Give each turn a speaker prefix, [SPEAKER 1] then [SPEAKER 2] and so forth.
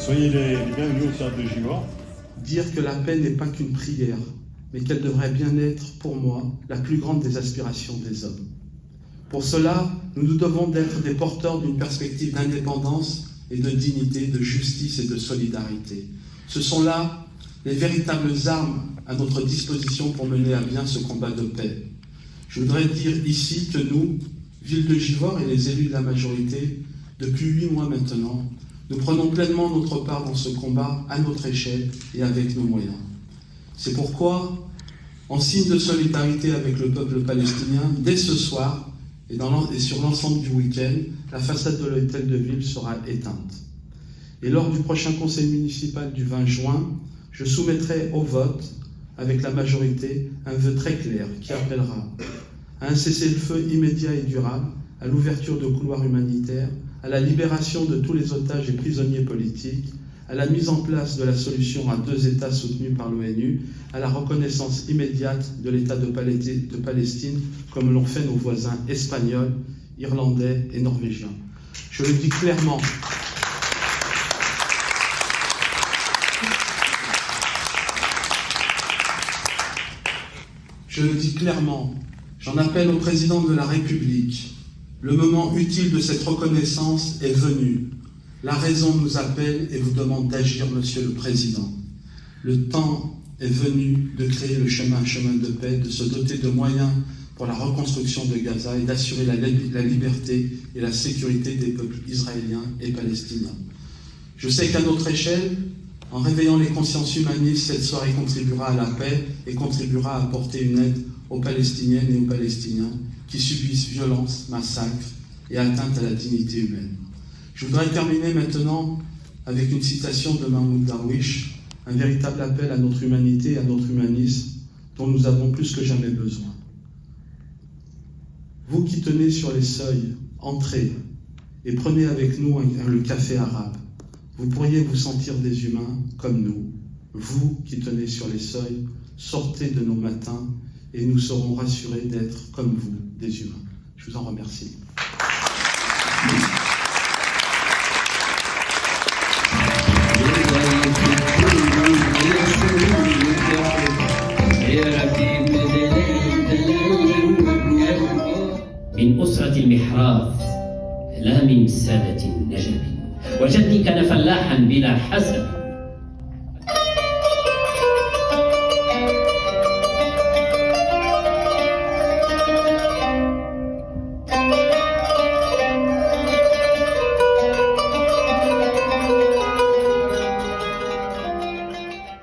[SPEAKER 1] Soyez les bienvenus au Cercle de Givors.
[SPEAKER 2] Dire que la paix n'est pas qu'une prière, mais qu'elle devrait bien être, pour moi, la plus grande des aspirations des hommes. Pour cela, nous nous devons d'être des porteurs d'une perspective d'indépendance et de dignité, de justice et de solidarité. Ce sont là les véritables armes à notre disposition pour mener à bien ce combat de paix. Je voudrais dire ici que nous, Ville de Givors et les élus de la majorité, depuis 8 mois maintenant, nous prenons pleinement notre part dans ce combat à notre échelle et avec nos moyens. C'est pourquoi, en signe de solidarité avec le peuple palestinien, dès ce soir et sur l'ensemble du week-end, la façade de l'hôtel de ville sera éteinte. Et lors du prochain conseil municipal du 20 juin, je soumettrai au vote, avec la majorité, un vœu très clair qui appellera à un cessez-le-feu immédiat et durable, à l'ouverture de couloirs humanitaires, à la libération de tous les otages et prisonniers politiques, à la mise en place de la solution à 2 États soutenue par l'ONU, à la reconnaissance immédiate de l'État de Palestine, comme l'ont fait nos voisins espagnols, irlandais et norvégiens. Je le dis clairement. Je le dis clairement, j'en appelle au président de la République. Le moment utile de cette reconnaissance est venu. La raison nous appelle et vous demande d'agir, Monsieur le Président. Le temps est venu de créer le chemin de paix, de se doter de moyens pour la reconstruction de Gaza et d'assurer la liberté et la sécurité des peuples israéliens et palestiniens. Je sais qu'à notre échelle, en réveillant les consciences humanistes, cette soirée contribuera à la paix et contribuera à apporter une aide aux Palestiniennes et aux Palestiniens qui subissent violences, massacres et atteintes à la dignité humaine. Je voudrais terminer maintenant avec une citation de Mahmoud Darwish, un véritable appel à notre humanité et à notre humanisme dont nous avons plus que jamais besoin. Vous qui tenez sur les seuils, entrez et prenez avec nous le café arabe. Vous pourriez vous sentir des humains comme nous. Vous qui tenez sur les seuils, sortez de nos matins et nous serons rassurés d'être, comme vous, des humains. Je vous en remercie.
[SPEAKER 3] من أسرة المحراث لا من سادة النجم، وجدي كان فلاحا بلا حسب